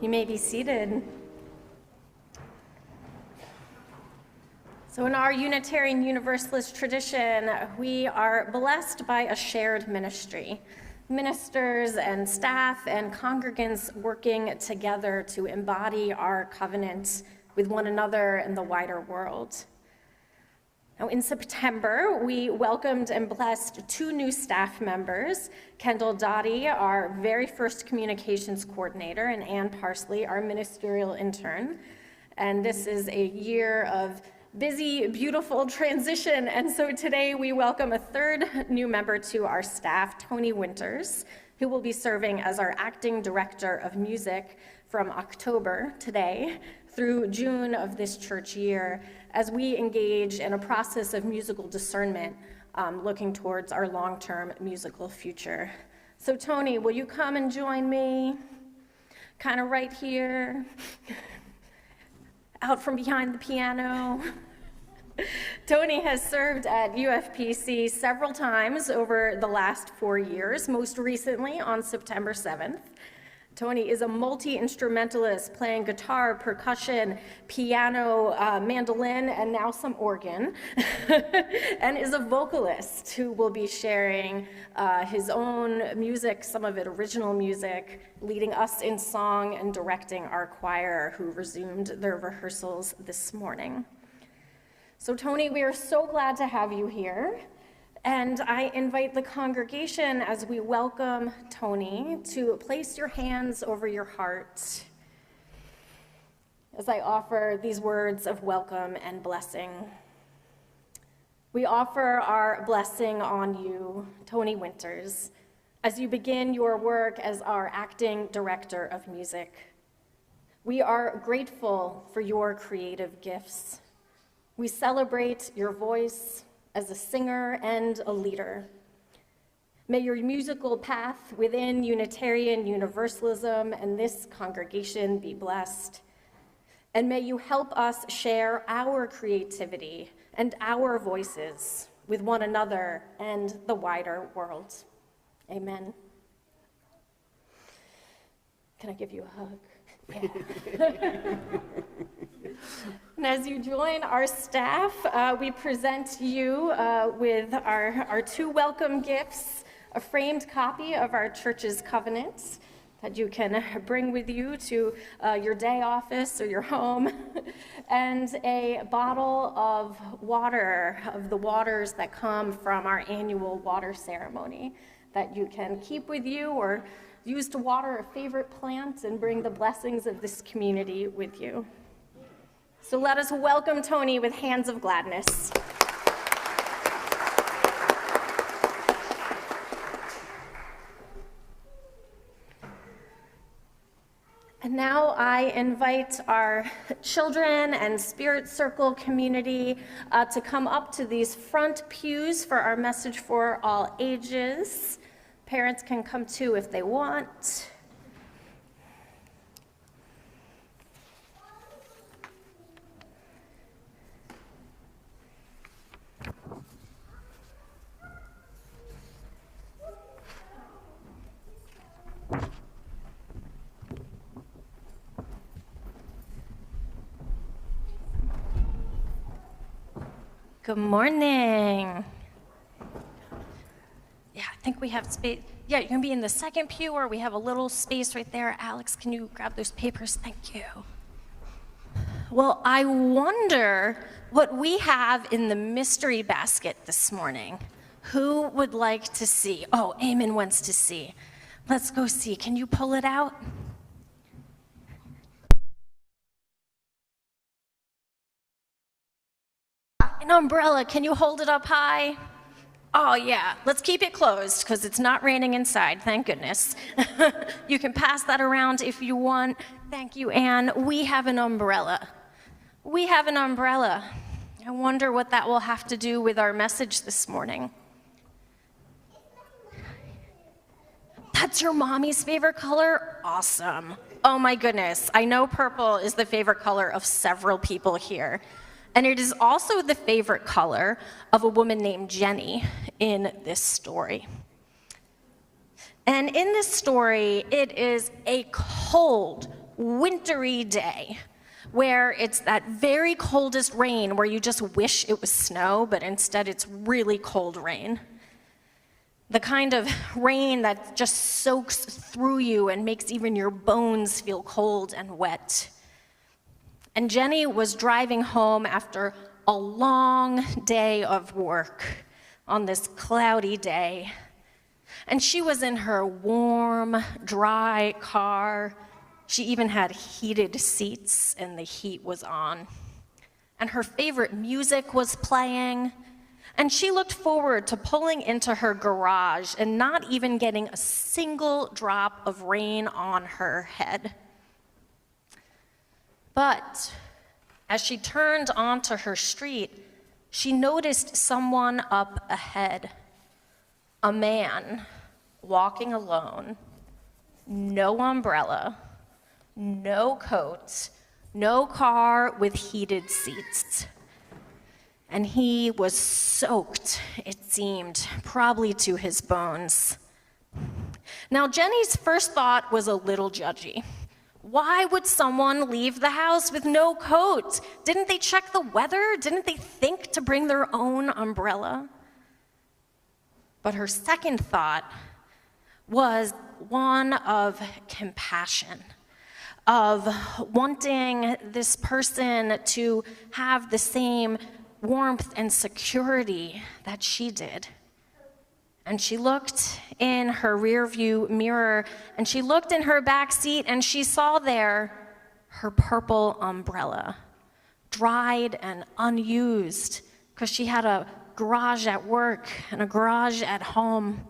You may be seated. So in our Unitarian Universalist tradition, we are blessed by a shared ministry. Ministers and staff and congregants working together to embody our covenant with one another and the wider world. Now, in September, we welcomed and blessed 2 new staff members, Kendall Dottie, our very first communications coordinator, and Ann Parsley, our ministerial intern. And this is a year of busy, beautiful transition. And so today we welcome a 3rd new member to our staff, Tony Winters, who will be serving as our acting director of music from October, today, through June of this church year, as we engage in a process of musical discernment, looking towards our long-term musical future. So Tony, will you come and join me? Kind of right here, out from behind the piano. Tony has served at UFPC several times over the last 4 years, most recently on September 7th. Tony is a multi-instrumentalist playing guitar, percussion, piano, mandolin, and now some organ, and is a vocalist who will be sharing his own music, some of it original music, leading us in song and directing our choir who resumed their rehearsals this morning. So Tony, we are so glad to have you here. And I invite the congregation, as we welcome Tony, to place your hands over your heart as I offer these words of welcome and blessing. We offer our blessing on you, Tony Winters, as you begin your work as our acting director of music. We are grateful for your creative gifts. We celebrate your voice as a singer and a leader. May your musical path within Unitarian Universalism and this congregation be blessed. And may you help us share our creativity and our voices with one another and the wider world. Amen. Can I give you a hug? Yeah. And as you join our staff, we present you with our 2 welcome gifts, a framed copy of our church's covenant that you can bring with you to your day office or your home, and a bottle of water, of the waters that come from our annual water ceremony that you can keep with you or use to water a favorite plant and bring the blessings of this community with you. So let us welcome Tony with hands of gladness. And now I invite our children and Spirit Circle community to come up to these front pews for our message for all ages. Parents can come too if they want. Good morning. Yeah, I think we have space. Yeah, you're gonna be in the second pew, or we have a little space right there. Alex, can you grab those papers? Thank you. Well, I wonder what we have in the mystery basket this morning. Who would like to see? Oh, Eamon wants to see. Let's go see. Can you pull it out? An umbrella. Can you hold it up high? Oh, yeah. Let's keep it closed because it's not raining inside, thank goodness. You can pass that around if you want. Thank you, Anne. We have an umbrella. We have an umbrella. I wonder what that will have to do with our message this morning. That's your mommy's favorite color? Awesome. Oh, my goodness. I know purple is the favorite color of several people here. And it is also the favorite color of a woman named Jenny in this story. And in this story, it is a cold, wintry day where it's that very coldest rain where you just wish it was snow, but instead it's really cold rain. The kind of rain that just soaks through you and makes even your bones feel cold and wet. And Jenny was driving home after a long day of work on this cloudy day. And she was in her warm, dry car. She even had heated seats and the heat was on. And her favorite music was playing. And she looked forward to pulling into her garage and not even getting a single drop of rain on her head. But as she turned onto her street, she noticed someone up ahead, a man walking alone, no umbrella, no coat, no car with heated seats. And he was soaked, it seemed, probably to his bones. Now, Jenny's first thought was a little judgy. Why would someone leave the house with no coat? Didn't they check the weather? Didn't they think to bring their own umbrella? But her second thought was one of compassion, of wanting this person to have the same warmth and security that she did. And she looked in her rearview mirror, and she looked in her back seat, and she saw there her purple umbrella, dried and unused, because she had a garage at work and a garage at home.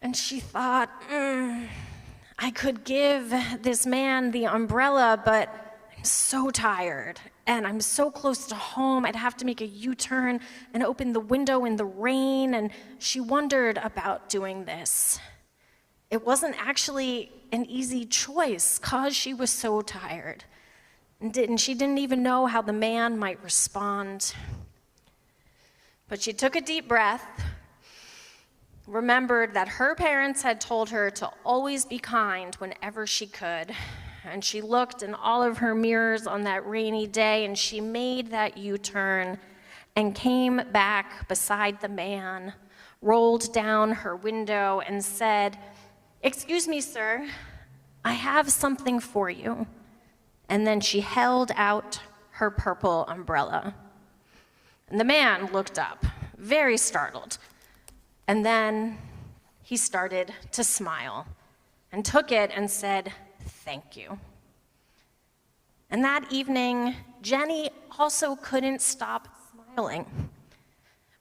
And she thought, I could give this man the umbrella, but I'm so tired, and I'm so close to home, I'd have to make a U-turn and open the window in the rain, and she wondered about doing this. It wasn't actually an easy choice, because she was so tired, and she didn't even know how the man might respond. But she took a deep breath, remembered that her parents had told her to always be kind whenever she could, and she looked in all of her mirrors on that rainy day, and she made that U-turn and came back beside the man, rolled down her window and said, "Excuse me, sir, I have something for you." And then she held out her purple umbrella. And the man looked up, very startled, and then he started to smile and took it and said, "Thank you." And that evening, Jenny also couldn't stop smiling.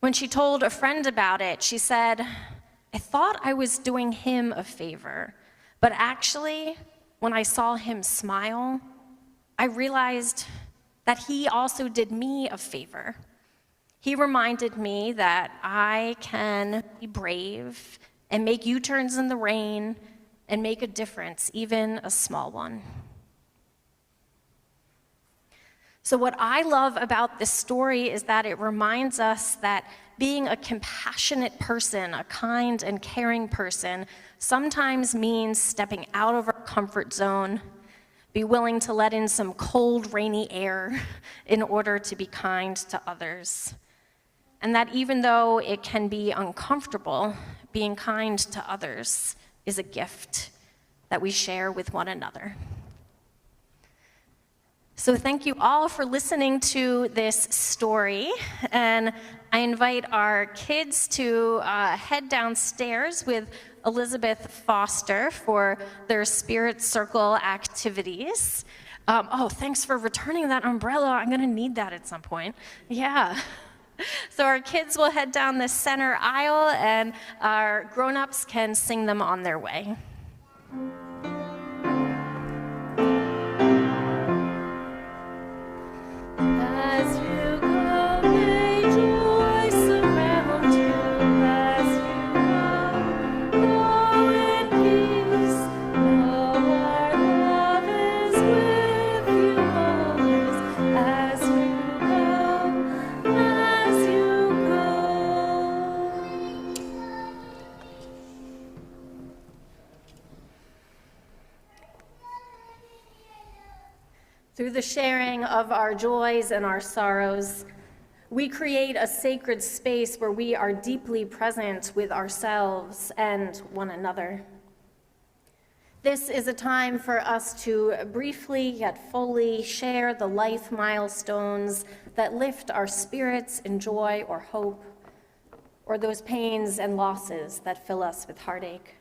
When she told a friend about it, she said, "I thought I was doing him a favor, but actually, when I saw him smile, I realized that he also did me a favor. He reminded me that I can be brave and make U-turns in the rain and make a difference, even a small one." So what I love about this story is that it reminds us that being a compassionate person, a kind and caring person, sometimes means stepping out of our comfort zone, be willing to let in some cold, rainy air in order to be kind to others. And that even though it can be uncomfortable, being kind to others is a gift that we share with one another. So thank you all for listening to this story, and I invite our kids to head downstairs with Elizabeth Foster for their Spirit Circle activities. Thanks for returning that umbrella. I'm gonna need that at some point. Yeah. So our kids will head down the center aisle, and our grown-ups can sing them on their way. As you go, may joy surround you. As you go in peace. Know our love is with you always. As you go, as you go. Through the sharing of our joys and our sorrows, we create a sacred space where we are deeply present with ourselves and one another. This is a time for us to briefly yet fully share the life milestones that lift our spirits in joy or hope, or those pains and losses that fill us with heartache.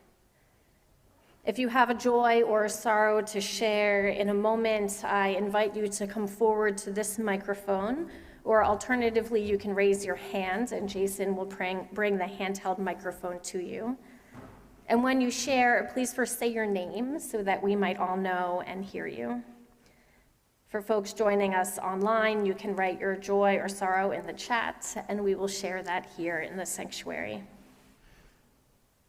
If you have a joy or a sorrow to share in a moment, I invite you to come forward to this microphone, or alternatively, you can raise your hand and Jason will bring the handheld microphone to you. And when you share, please first say your name so that we might all know and hear you. For folks joining us online, you can write your joy or sorrow in the chat, and we will share that here in the sanctuary.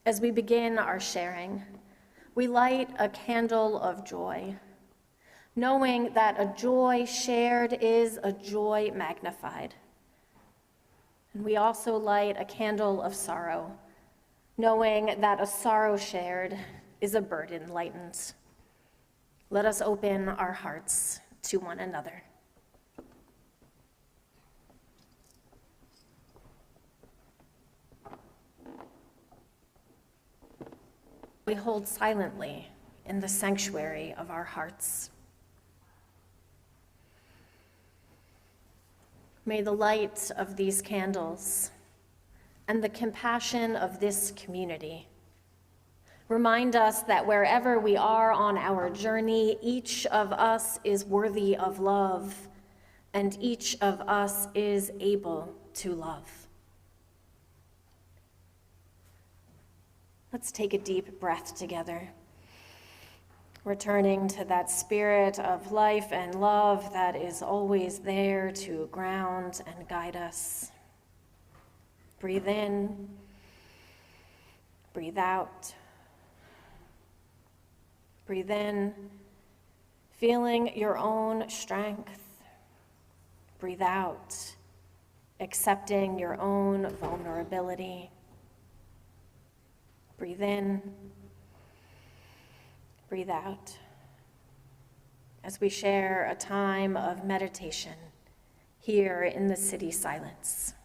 As we begin our sharing, we light a candle of joy, knowing that a joy shared is a joy magnified. And we also light a candle of sorrow, knowing that a sorrow shared is a burden lightened. Let us open our hearts to one another. We hold silently in the sanctuary of our hearts. May the light of these candles and the compassion of this community remind us that wherever we are on our journey, each of us is worthy of love, and each of us is able to love. Let's take a deep breath together, returning to that spirit of life and love that is always there to ground and guide us. Breathe in, breathe out. Breathe in, feeling your own strength. Breathe out, accepting your own vulnerability. Breathe in, breathe out, as we share a time of meditation here in the city silence.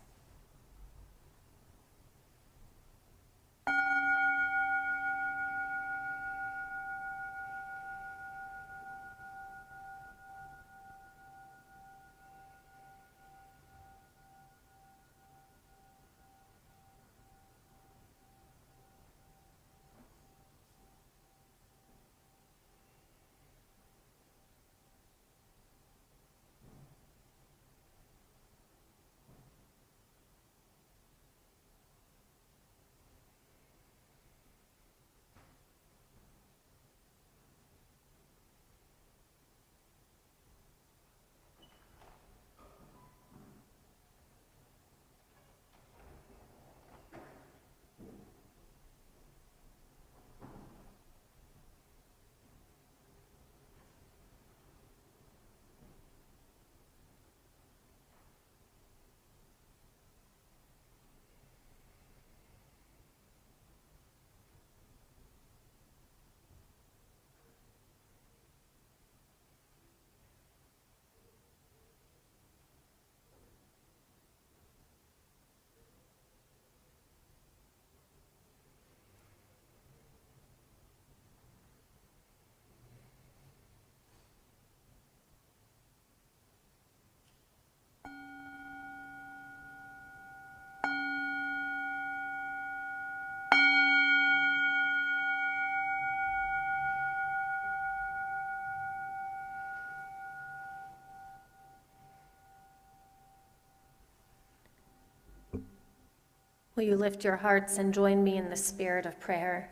Will you lift your hearts and join me in the spirit of prayer,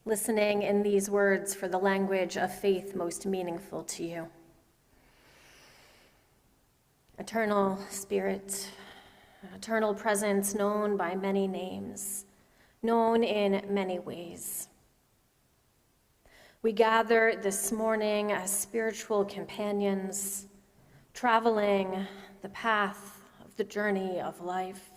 listening in these words for the language of faith most meaningful to you? Eternal Spirit, eternal presence known by many names, known in many ways. We gather this morning as spiritual companions, traveling the path of the journey of life.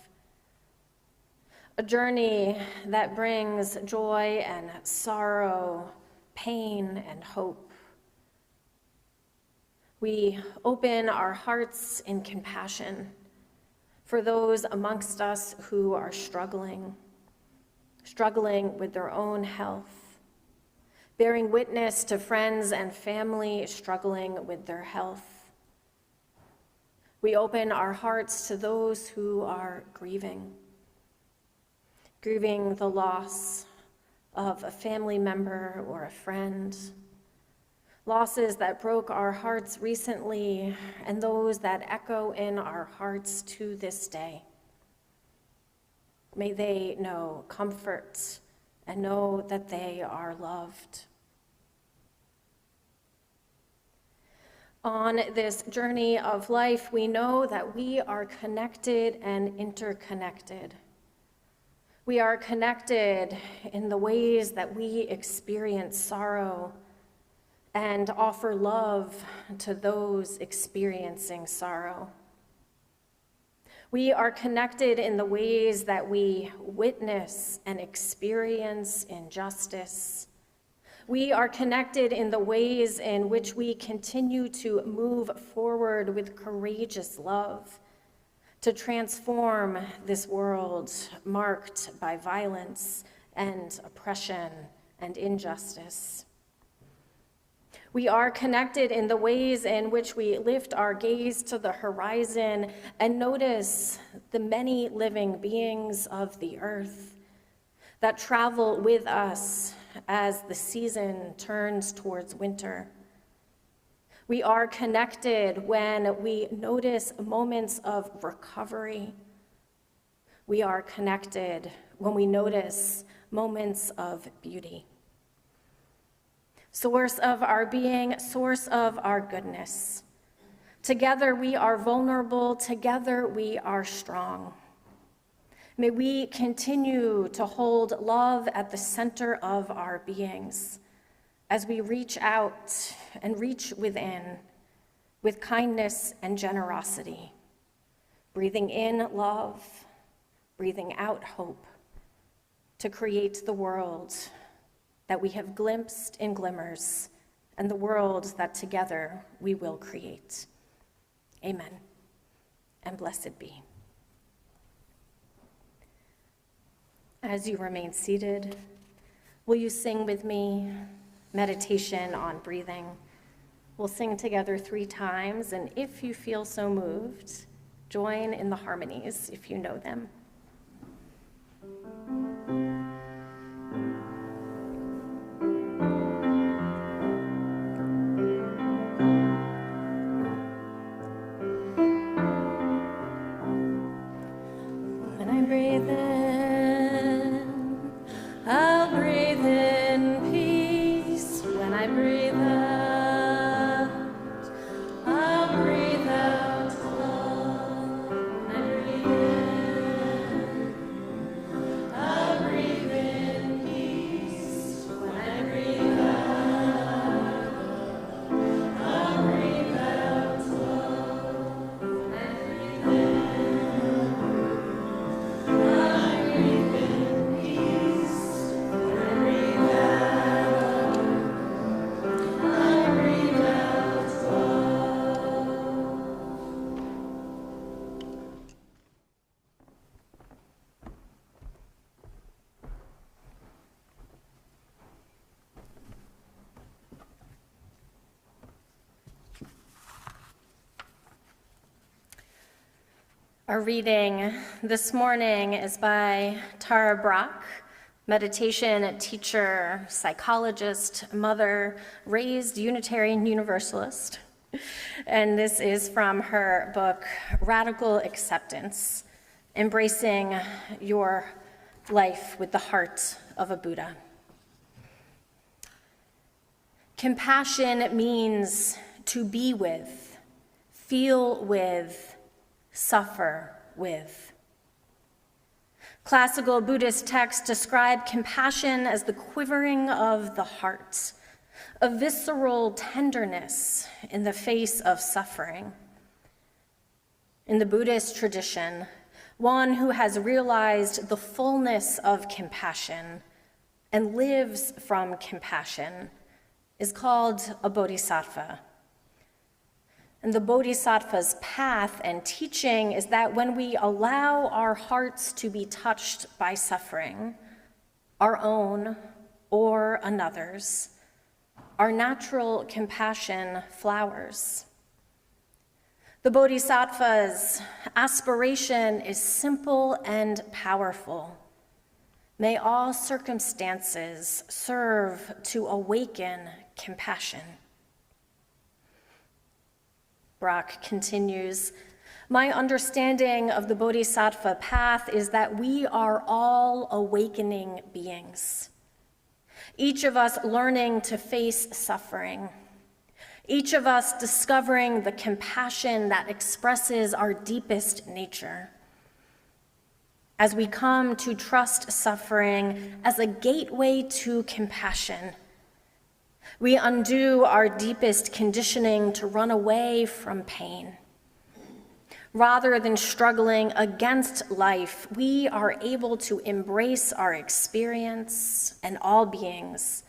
A journey that brings joy and sorrow, pain and hope. We open our hearts in compassion for those amongst us who are struggling with their own health, bearing witness to friends and family struggling with their health. We open our hearts to those who are grieving the loss of a family member or a friend, losses that broke our hearts recently, and those that echo in our hearts to this day. May they know comfort and know that they are loved. On this journey of life, we know that we are connected and interconnected. We are connected in the ways that we experience sorrow and offer love to those experiencing sorrow. We are connected in the ways that we witness and experience injustice. We are connected in the ways in which we continue to move forward with courageous love to transform this world marked by violence and oppression and injustice. We are connected in the ways in which we lift our gaze to the horizon and notice the many living beings of the earth that travel with us as the season turns towards winter. We are connected when we notice moments of recovery. We are connected when we notice moments of beauty. Source of our being, source of our goodness. Together we are vulnerable, together we are strong. May we continue to hold love at the center of our beings as we reach out and reach within with kindness and generosity, breathing in love, breathing out hope to create the world that we have glimpsed in glimmers, and the world that together we will create. Amen, and blessed be. As you remain seated, will you sing with me meditation on breathing? We'll sing together 3 times, and if you feel so moved, join in the harmonies if you know them. Our reading this morning is by Tara Brach, meditation teacher, psychologist, mother, raised Unitarian Universalist. And this is from her book, Radical Acceptance, Embracing Your Life with the Heart of a Buddha. Compassion means to be with, feel with, suffer with. Classical Buddhist texts describe compassion as the quivering of the heart, a visceral tenderness in the face of suffering. In the Buddhist tradition, one who has realized the fullness of compassion and lives from compassion is called a bodhisattva. And the Bodhisattva's path and teaching is that when we allow our hearts to be touched by suffering, our own or another's, our natural compassion flowers. The Bodhisattva's aspiration is simple and powerful. May all circumstances serve to awaken compassion. Brach continues, my understanding of the Bodhisattva path is that we are all awakening beings. Each of us learning to face suffering. Each of us discovering the compassion that expresses our deepest nature. As we come to trust suffering as a gateway to compassion, we undo our deepest conditioning to run away from pain. Rather than struggling against life, we are able to embrace our experience and all beings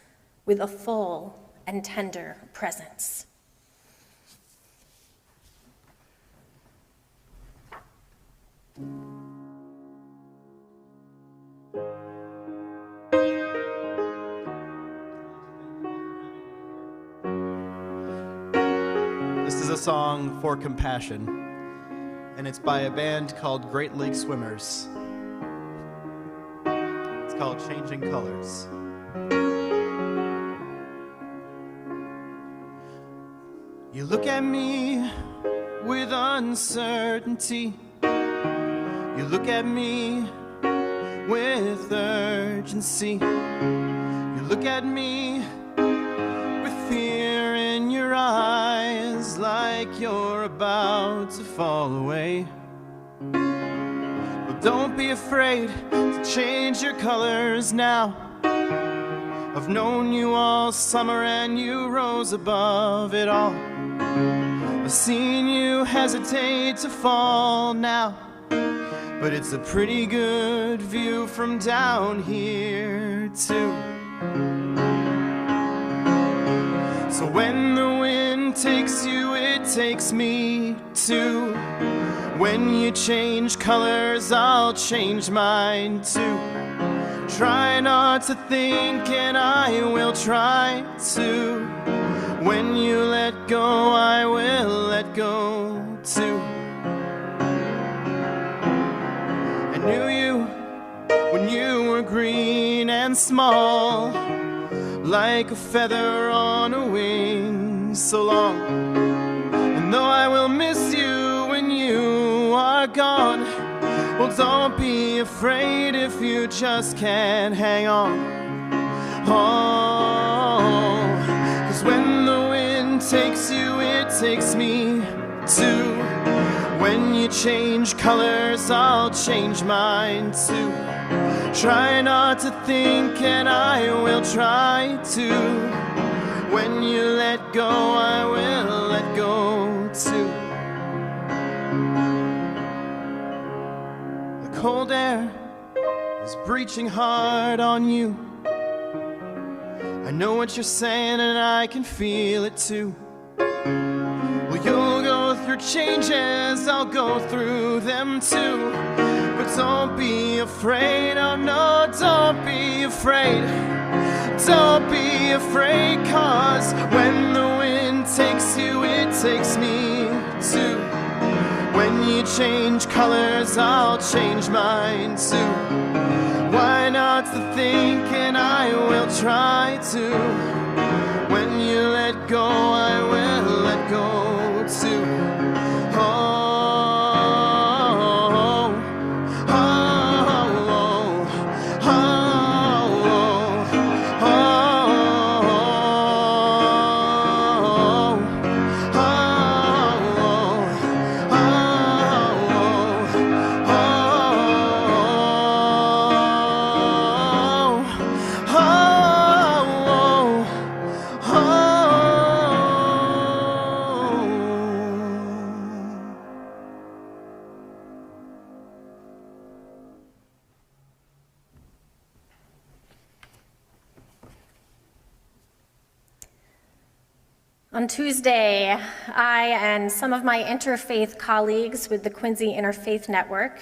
with a full and tender presence. This is a song for compassion, and it's by a band called Great Lake Swimmers. It's called Changing Colors. You look at me with uncertainty. You look at me with urgency. You look at me with fear in your eyes, like you're about to fall away. Well, don't be afraid to change your colors now. I've known you all summer and you rose above it all. I've seen you hesitate to fall now, but it's a pretty good view from down here too. So when the wind takes you, it takes me too. When you change colors, I'll change mine too. Try not to think and I will try to. When you let go, I will let go too. I knew you when you were green and small, like a feather on a wing so long. And though I will miss you when you are gone, well, don't be afraid if you just can't hang on. Oh, 'cause when the wind takes you, it takes me too. When you change colors, I'll change mine too. Try not to think and I will try to. When you let go, I will let go too. The cold air is breaching hard on you. I know what you're saying and I can feel it too. Well, you'll go through changes, I'll go through them too. But don't be afraid, oh no, don't be afraid. Don't be afraid, 'cause when the wind takes you, it takes me too. When you change colors, I'll change mine too. Why not to think and I will try to. When you let go, I will let go too. On Tuesday, I and some of my interfaith colleagues with the Quincy Interfaith Network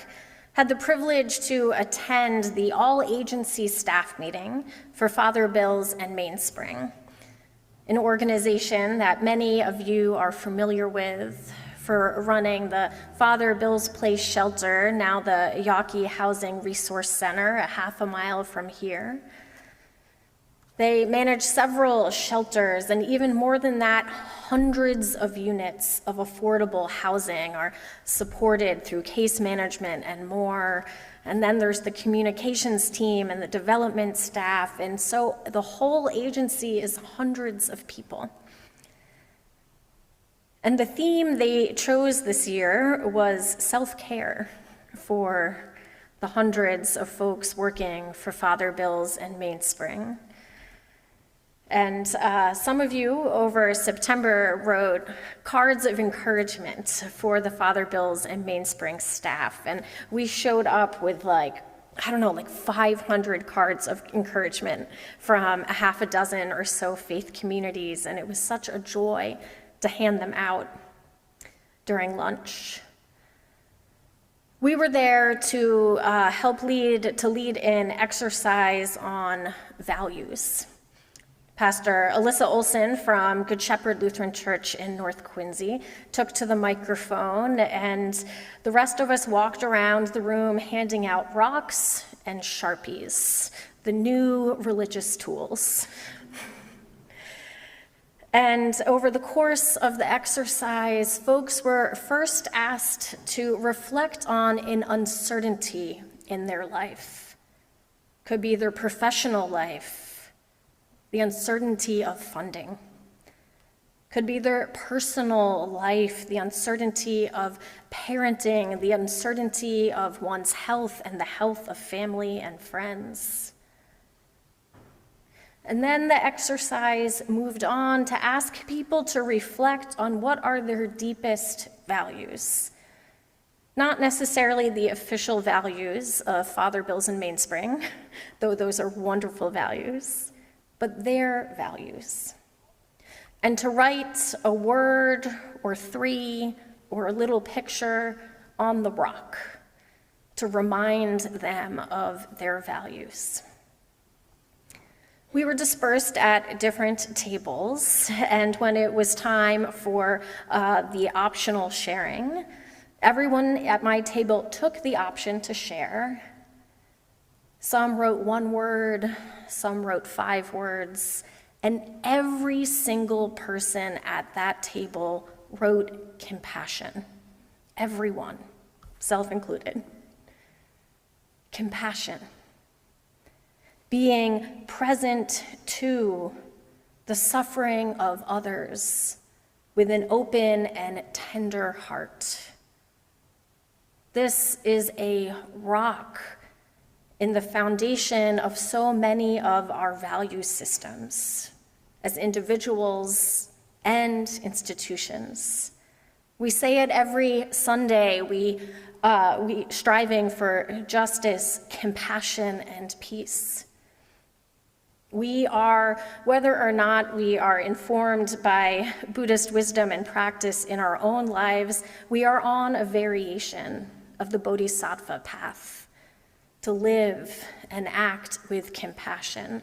had the privilege to attend the all-agency staff meeting for Father Bill's and Mainspring, an organization that many of you are familiar with for running the Father Bill's Place shelter, now the Yawkey Housing Resource Center, a half a mile from here. They manage several shelters, and even more than that, hundreds of units of affordable housing are supported through case management and more. And then there's the communications team and the development staff, and so the whole agency is hundreds of people. And the theme they chose this year was self-care for the hundreds of folks working for Father Bill's and Mainspring. And some of you over September wrote cards of encouragement for the Father Bill's and Mainspring staff. And we showed up with like 500 cards of encouragement from a half a dozen or so faith communities. And it was such a joy to hand them out during lunch. We were there to help lead in exercise on values. Pastor Alyssa Olson from Good Shepherd Lutheran Church in North Quincy took to the microphone, and the rest of us walked around the room handing out rocks and Sharpies, the new religious tools. And over the course of the exercise, folks were first asked to reflect on an uncertainty in their life. Could be their professional life, the uncertainty of funding. Could be their personal life, the uncertainty of parenting, the uncertainty of one's health and the health of family and friends. And then the exercise moved on to ask people to reflect on what are their deepest values. Not necessarily the official values of Father Bill's and Mainspring, though those are wonderful values, but their values. And to write a word or three or a little picture on the rock to remind them of their values. We were dispersed at different tables, and when it was time for the optional sharing, everyone at my table took the option to share. Some wrote one word, some wrote 5 words, and every single person at that table wrote compassion. Everyone, self included. Compassion. Being present to the suffering of others with an open and tender heart. This is a rock in the foundation of so many of our value systems as individuals and institutions. We say it every Sunday, we striving for justice, compassion, and peace. We are, whether or not we are informed by Buddhist wisdom and practice in our own lives, we are on a variation of the Bodhisattva path, to live and act with compassion,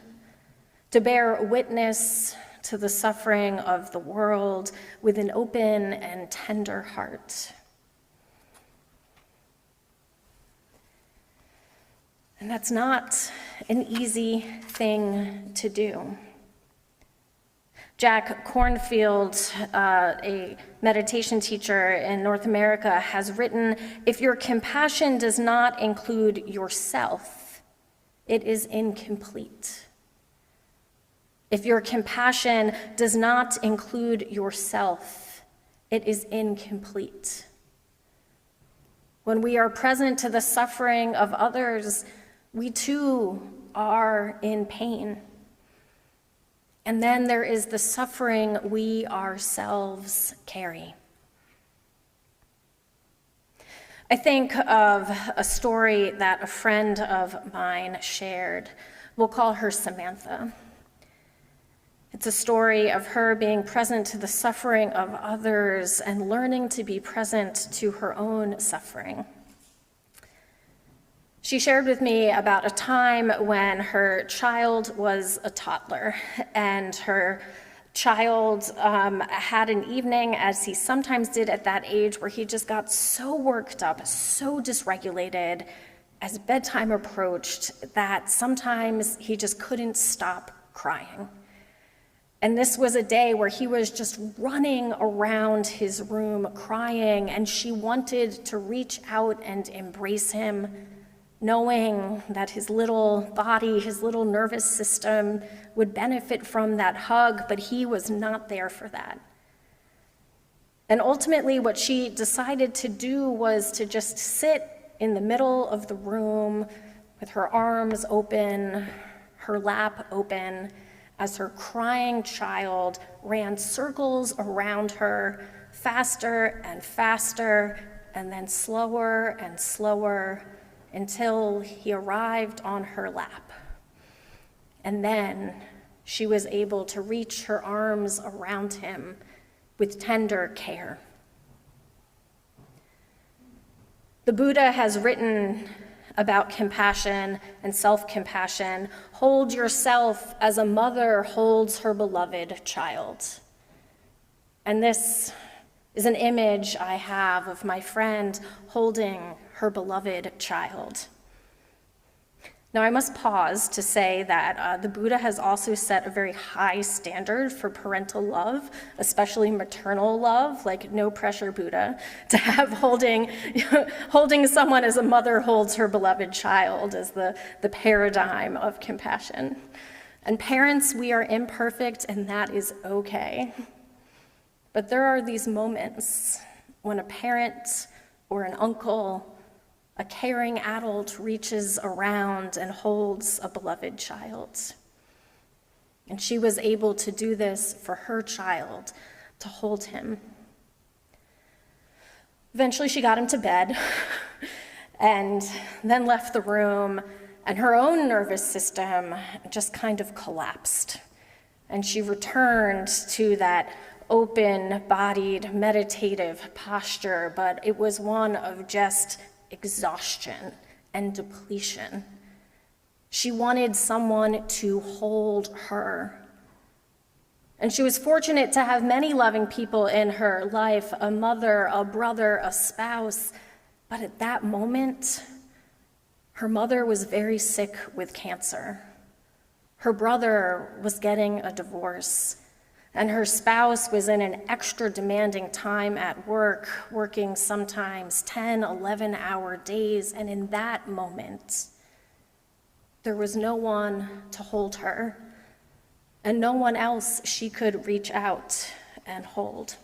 to bear witness to the suffering of the world with an open and tender heart. And that's not an easy thing to do. Jack Cornfield, a meditation teacher in North America, has written, "If your compassion does not include yourself, it is incomplete." If your compassion does not include yourself, it is incomplete. When we are present to the suffering of others, we too are in pain. And then there is the suffering we ourselves carry. I think of a story that a friend of mine shared. We'll call her Samantha. It's a story of her being present to the suffering of others and learning to be present to her own suffering. She shared with me about a time when her child was a toddler, and her child had an evening, as he sometimes did at that age, where he just got so worked up, so dysregulated as bedtime approached that sometimes he just couldn't stop crying. And this was a day where he was just running around his room crying, and she wanted to reach out and embrace him, knowing that his little body, his little nervous system would benefit from that hug, but he was not there for that. And ultimately, what she decided to do was to just sit in the middle of the room with her arms open, her lap open, as her crying child ran circles around her, faster and faster, and then slower and slower, until he arrived on her lap. And then she was able to reach her arms around him with tender care. The Buddha has written about compassion and self-compassion. Hold yourself as a mother holds her beloved child. And this is an image I have of my friend holding her beloved child. Now, I must pause to say that the Buddha has also set a very high standard for parental love, especially maternal love, like no pressure Buddha, to have holding someone as a mother holds her beloved child as the paradigm of compassion. And parents, we are imperfect, and that is okay. But there are these moments when a parent or an uncle, a caring adult, reaches around and holds a beloved child. And she was able to do this for her child, to hold him. Eventually, she got him to bed and then left the room, and her own nervous system just kind of collapsed. And she returned to that open-bodied, meditative posture, but it was one of just exhaustion and depletion. She wanted someone to hold her. And she was fortunate to have many loving people in her life, a mother, a brother, a spouse. But at that moment, her mother was very sick with cancer. Her brother was getting a divorce. And her spouse was in an extra demanding time at work, working sometimes 10, 11-hour days. And in that moment, there was no one to hold her and no one else she could reach out and hold.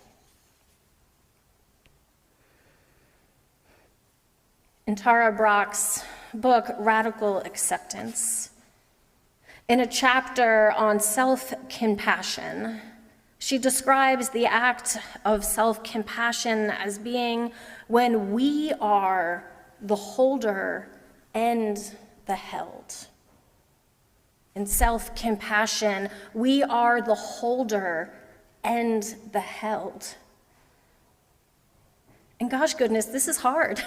In Tara Brach's book, Radical Acceptance, in a chapter on self-compassion, she describes the act of self-compassion as being when we are the holder and the held. In self-compassion, we are the holder and the held. And gosh goodness, this is hard.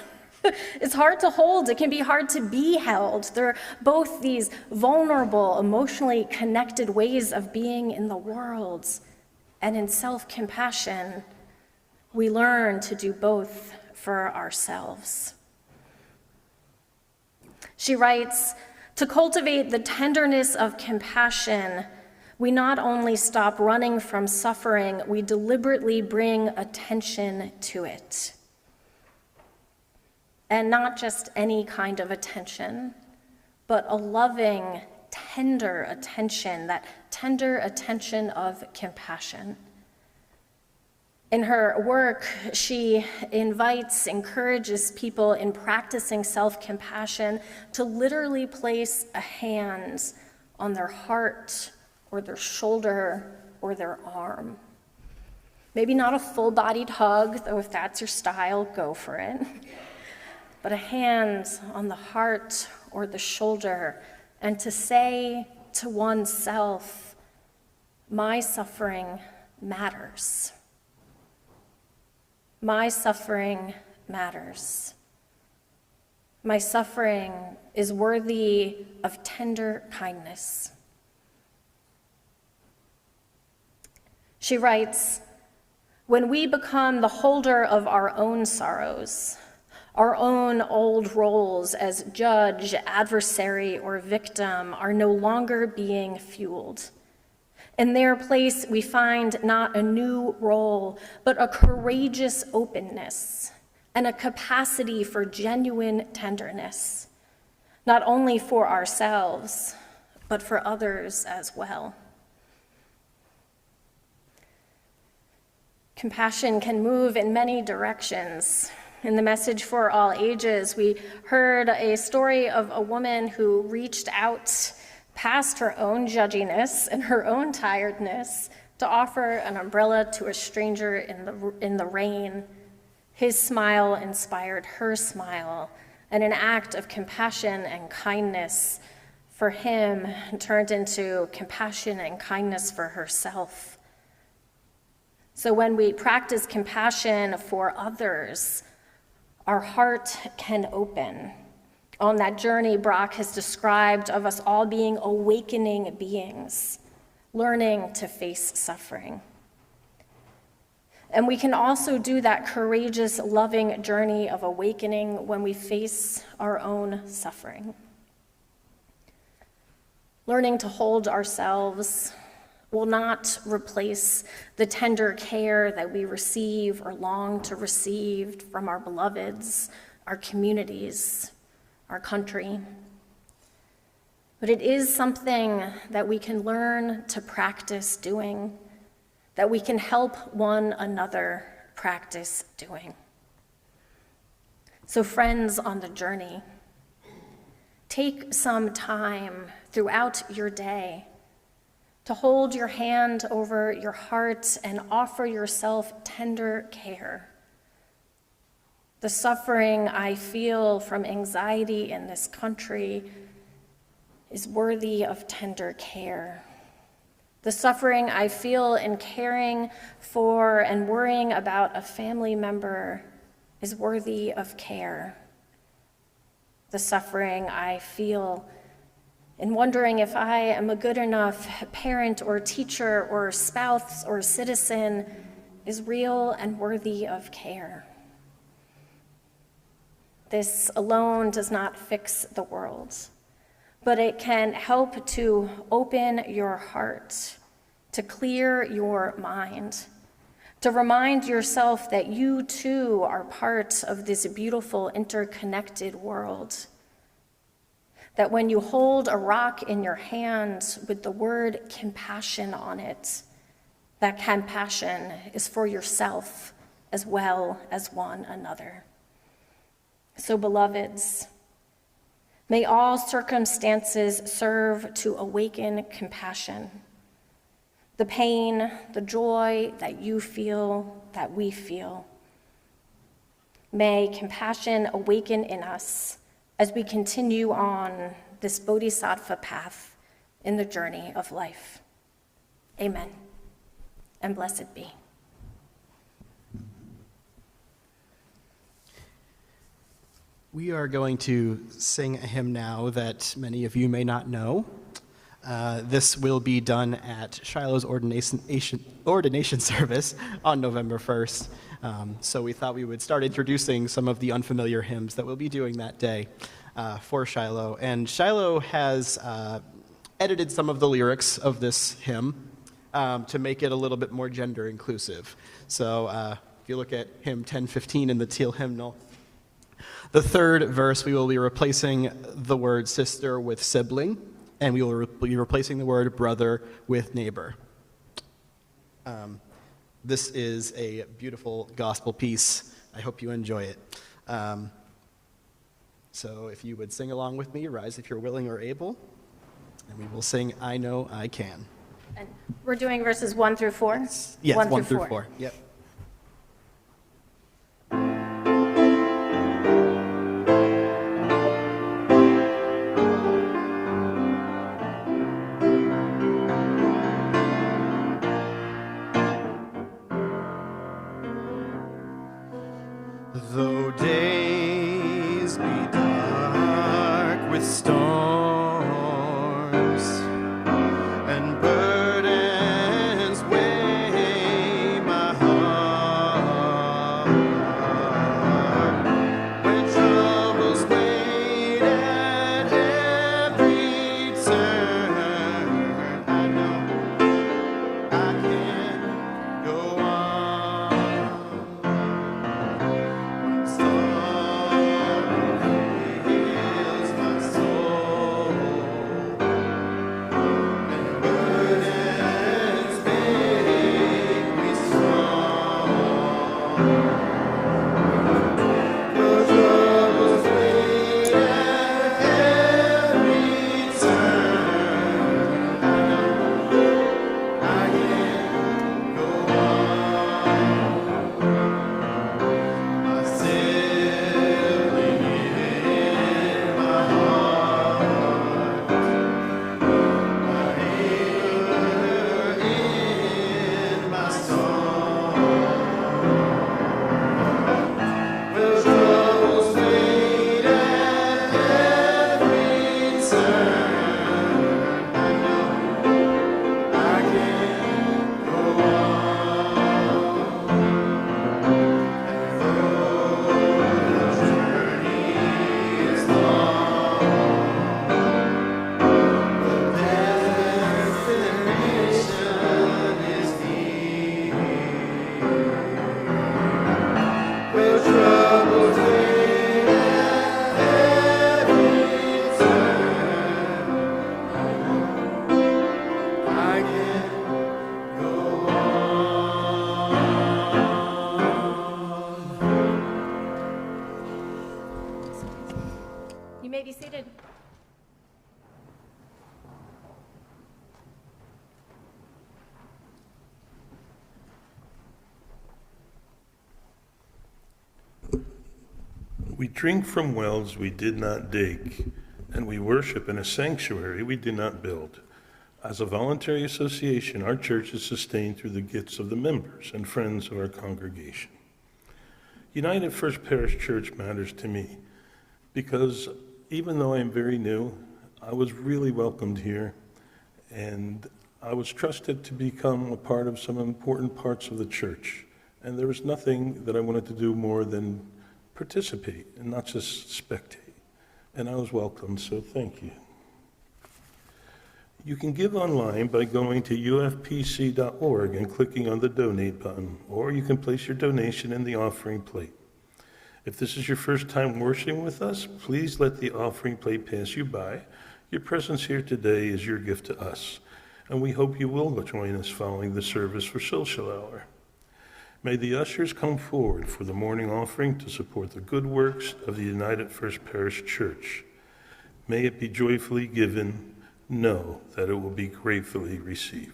It's hard to hold. It can be hard to be held. They're both these vulnerable, emotionally connected ways of being in the world. And in self-compassion, we learn to do both for ourselves. She writes, to cultivate the tenderness of compassion, we not only stop running from suffering, we deliberately bring attention to it. And not just any kind of attention, but a loving, tender attention, that tender attention of compassion. In her work, she encourages people in practicing self-compassion to literally place a hand on their heart or their shoulder or their arm. Maybe not a full-bodied hug, though if that's your style, go for it. But a hand on the heart or the shoulder, and to say to oneself, my suffering matters. My suffering matters. My suffering is worthy of tender kindness. She writes, when we become the holder of our own sorrows, our own old roles as judge, adversary, or victim are no longer being fueled. In their place, we find not a new role, but a courageous openness and a capacity for genuine tenderness, not only for ourselves, but for others as well. Compassion can move in many directions. In the message for all ages, we heard a story of a woman who reached out past her own judginess and her own tiredness to offer an umbrella to a stranger in the rain. His smile inspired her smile, and an act of compassion and kindness for him turned into compassion and kindness for herself. So when we practice compassion for others, our heart can open. On that journey Brach has described of us all being awakening beings, learning to face suffering. And we can also do that courageous, loving journey of awakening when we face our own suffering. Learning to hold ourselves will not replace the tender care that we receive or long to receive from our beloveds, our communities, our country. But it is something that we can learn to practice doing, that we can help one another practice doing. So friends on the journey, take some time throughout your day to hold your hand over your heart and offer yourself tender care. The suffering I feel from anxiety in this country is worthy of tender care. The suffering I feel in caring for and worrying about a family member is worthy of care. The suffering I feel in wondering if I am a good enough parent or teacher or spouse or citizen is real and worthy of care. This alone does not fix the world, but it can help to open your heart, to clear your mind, to remind yourself that you too are part of this beautiful interconnected world. That when you hold a rock in your hand with the word compassion on it, that compassion is for yourself as well as one another. So, beloveds, may all circumstances serve to awaken compassion. The pain, the joy that you feel, that we feel. May compassion awaken in us as we continue on this bodhisattva path in the journey of life. Amen, and blessed be. We are going to sing a hymn now that many of you may not know. This will be done at Shiloh's ordination service on November 1st. So we thought we would start introducing some of the unfamiliar hymns that we'll be doing that day for Shiloh. And Shiloh has edited some of the lyrics of this hymn to make it a little bit more gender inclusive. So if you look at hymn 1015 in the Teal hymnal, the third verse, we will be replacing the word sister with sibling, and we will be replacing the word brother with neighbor. This is a beautiful gospel piece. I hope you enjoy it. So if you would sing along with me, rise if you're willing or able, and we will sing I Know I Can. And we're doing verses 1 through 4? Yes, 1 through 4. Yep. with storms and burdens weigh my heart. When troubles wait at every turn, I know I can go on. Sorrow heals my soul, and burdens make me strong. Your troubles wait at every turn. I know I can go on. My sailing in my heart, my anchor in my song. Will troubles wait at every turn? I know I can go on. And though the journey is long, the destination is near. Will troubles wait at every turn? I can go on. You may be seated. We drink from wells we did not dig, and we worship in a sanctuary we did not build. As a voluntary association, our church is sustained through the gifts of the members and friends of our congregation. United First Parish Church matters to me because even though I am very new, I was really welcomed here, and I was trusted to become a part of some important parts of the church. And there was nothing that I wanted to do more than participate and not just spectate. And I was welcomed, so thank you. You can give online by going to ufpc.org and clicking on the donate button, or you can place your donation in the offering plate. If this is your first time worshiping with us, please let the offering plate pass you by. Your presence here today is your gift to us, and we hope you will join us following the service for social hour. May the ushers come forward for the morning offering to support the good works of the United First Parish Church. May it be joyfully given. Know that it will be gratefully received.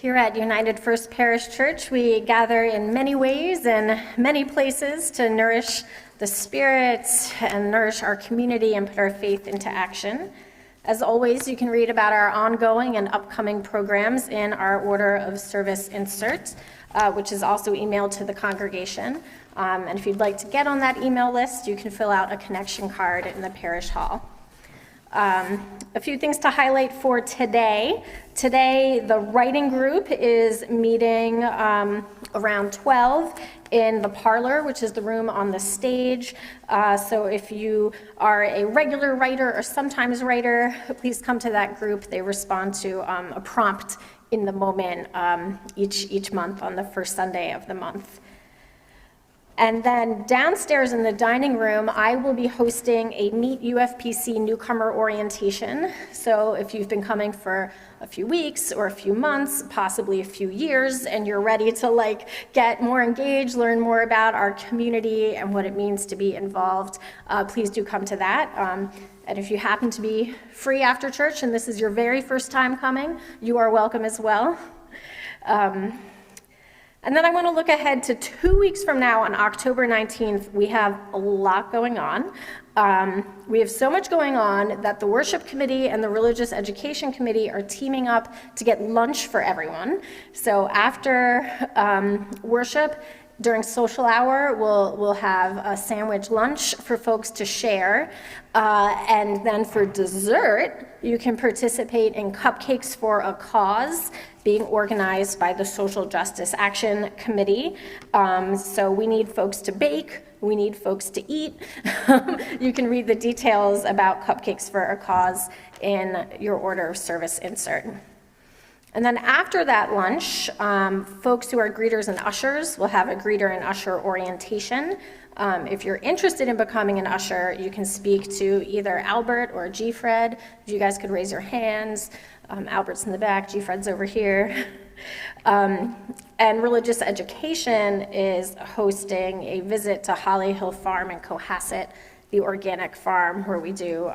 Here at United First Parish Church, we gather in many ways and many places to nourish the spirit and nourish our community and put our faith into action. As always, you can read about our ongoing and upcoming programs in our order of service insert, which is also emailed to the congregation. And if you'd like to get on that email list, you can fill out a connection card in the parish hall. A few things to highlight for today. Today, the writing group is meeting around 12 in the parlor, which is the room on the stage. So if you are a regular writer or sometimes writer, please come to that group. They respond to a prompt in the moment each month on the first Sunday of the month. And then downstairs in the dining room, I will be hosting a Meet UFPC newcomer orientation. So if you've been coming for a few weeks or a few months, possibly a few years, and you're ready to get more engaged, learn more about our community and what it means to be involved, please do come to that. And if you happen to be free after church and this is your very first time coming, you are welcome as well. And then I want to look ahead to 2 weeks from now on October 19th. We have a lot going on. We have so much going on that the worship committee and the religious education committee are teaming up to get lunch for everyone. So after worship, during social hour, we'll have a sandwich lunch for folks to share. And then for dessert, you can participate in Cupcakes for a Cause, being organized by the Social Justice Action Committee. So we need folks to bake, we need folks to eat. You can read the details about Cupcakes for a Cause in your order of service insert. And then after that lunch, folks who are greeters and ushers will have a greeter and usher orientation. If you're interested in becoming an usher, you can speak to either Albert or G-Fred. If you guys could raise your hands. Albert's in the back, G-Fred's over here. And religious education is hosting a visit to Holly Hill Farm in Cohasset, the organic farm where we do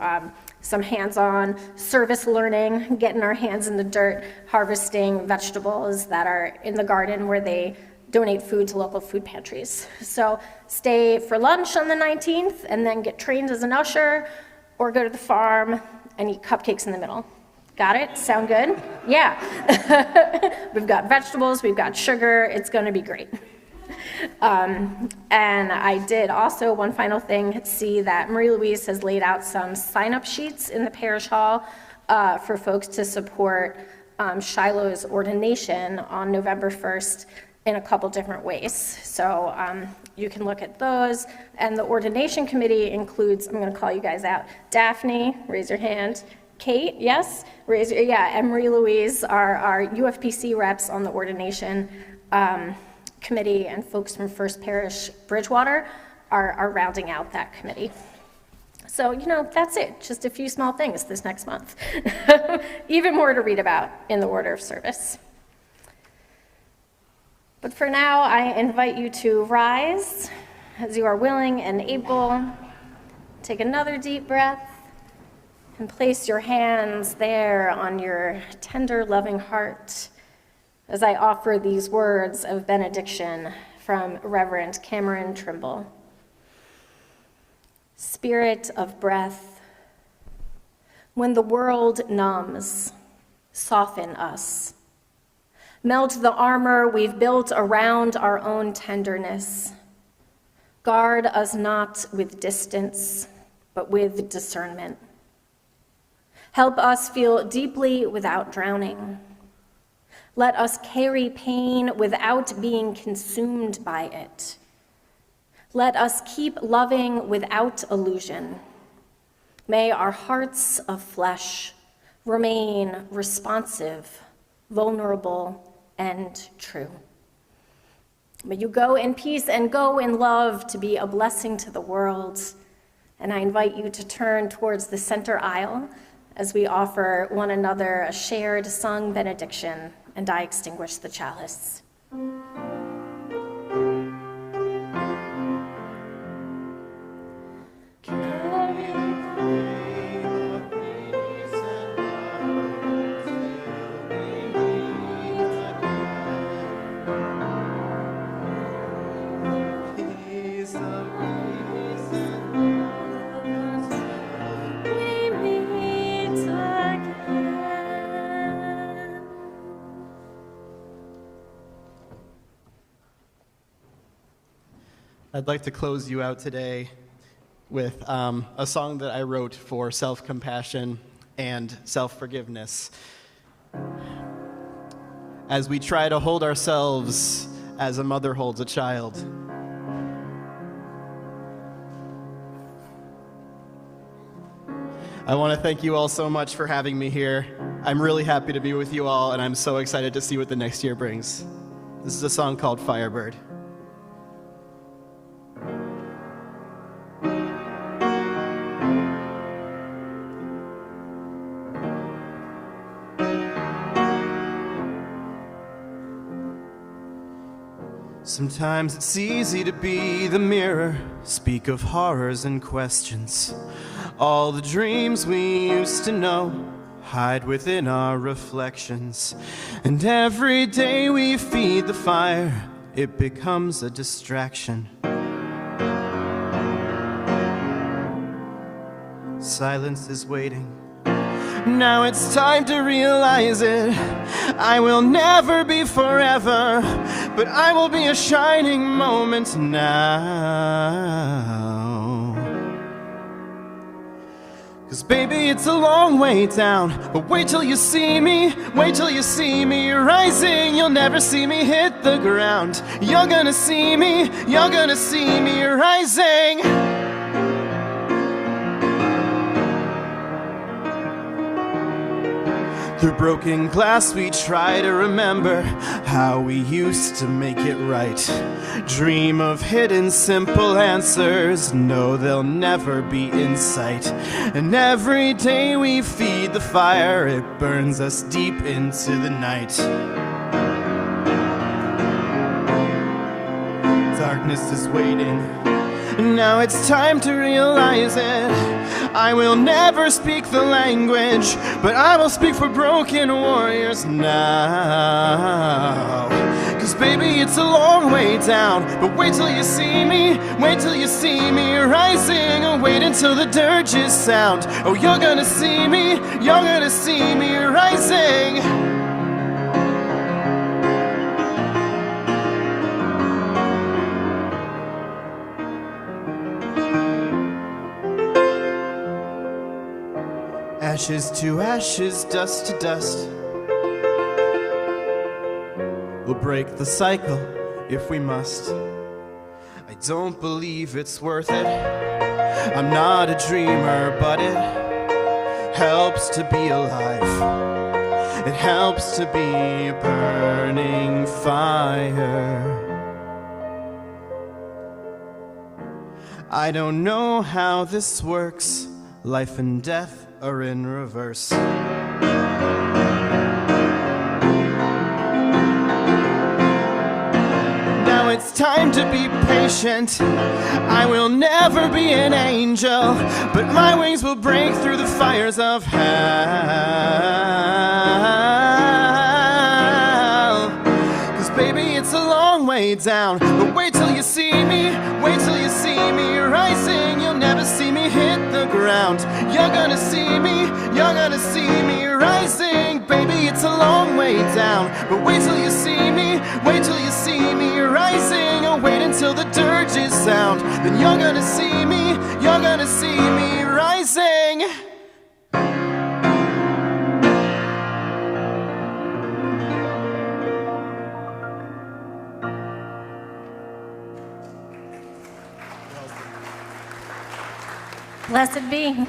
some hands-on service learning, getting our hands in the dirt, harvesting vegetables that are in the garden where they donate food to local food pantries. So stay for lunch on the 19th and then get trained as an usher or go to the farm and eat cupcakes in the middle. Got it? Sound good? Yeah. We've got vegetables, we've got sugar, it's gonna be great. And I did also, one final thing, see that Marie Louise has laid out some sign-up sheets in the parish hall for folks to support Shiloh's ordination on November 1st in a couple different ways. So you can look at those. And the ordination committee includes, I'm gonna call you guys out, Daphne, raise your hand. Kate, yes? And Marie Louise are our UFPC reps on the ordination committee, and folks from First Parish Bridgewater are rounding out that committee. So, that's it. Just a few small things this next month. Even more to read about in the order of service. But for now, I invite you to rise as you are willing and able. Take another deep breath and place your hands there on your tender, loving heart as I offer these words of benediction from Reverend Cameron Trimble. Spirit of breath, when the world numbs, soften us. Melt the armor we've built around our own tenderness. Guard us not with distance, but with discernment. Help us feel deeply without drowning. Let us carry pain without being consumed by it. Let us keep loving without illusion. May our hearts of flesh remain responsive, vulnerable, and true. May you go in peace and go in love to be a blessing to the world. And I invite you to turn towards the center aisle as we offer one another a shared sung benediction, and I extinguish the chalice. I'd like to close you out today with a song that I wrote for self-compassion and self-forgiveness. As we try to hold ourselves as a mother holds a child. I want to thank you all so much for having me here. I'm really happy to be with you all, and I'm so excited to see what the next year brings. This is a song called Firebird. Sometimes it's easy to be the mirror, speak of horrors and questions. All the dreams we used to know hide within our reflections. And every day we feed the fire, it becomes a distraction. Silence is waiting. Now it's time to realize it. I will never be forever, but I will be a shining moment now. 'Cause baby, it's a long way down, but wait till you see me, wait till you see me rising. You'll never see me hit the ground. You're gonna see me rising. Through broken glass we try to remember how we used to make it right. Dream of hidden simple answers, no, they'll never be in sight. And every day we feed the fire, it burns us deep into the night. Darkness is waiting. Now it's time to realize it. I will never speak the language, but I will speak for broken warriors now. 'Cause baby, it's a long way down, but wait till you see me, wait till you see me rising. Oh, wait until the dirges sound. Oh, you're gonna see me rising. Ashes to ashes, dust to dust. We'll break the cycle if we must. I don't believe it's worth it. I'm not a dreamer, but it helps to be alive. It helps to be a burning fire. I don't know how this works. Life and death are in reverse. Now it's time to be patient. I will never be an angel, but my wings will break through the fires of hell. 'Cause baby, it's a long way down, but wait till you see me, wait till you see me rising. You'll never see me hit the ground. You're gonna see me rising. Baby, it's a long way down, but wait till you see me, wait till you see me rising. Oh, wait until the dirges sound, then you're gonna see me rising. Blessed be.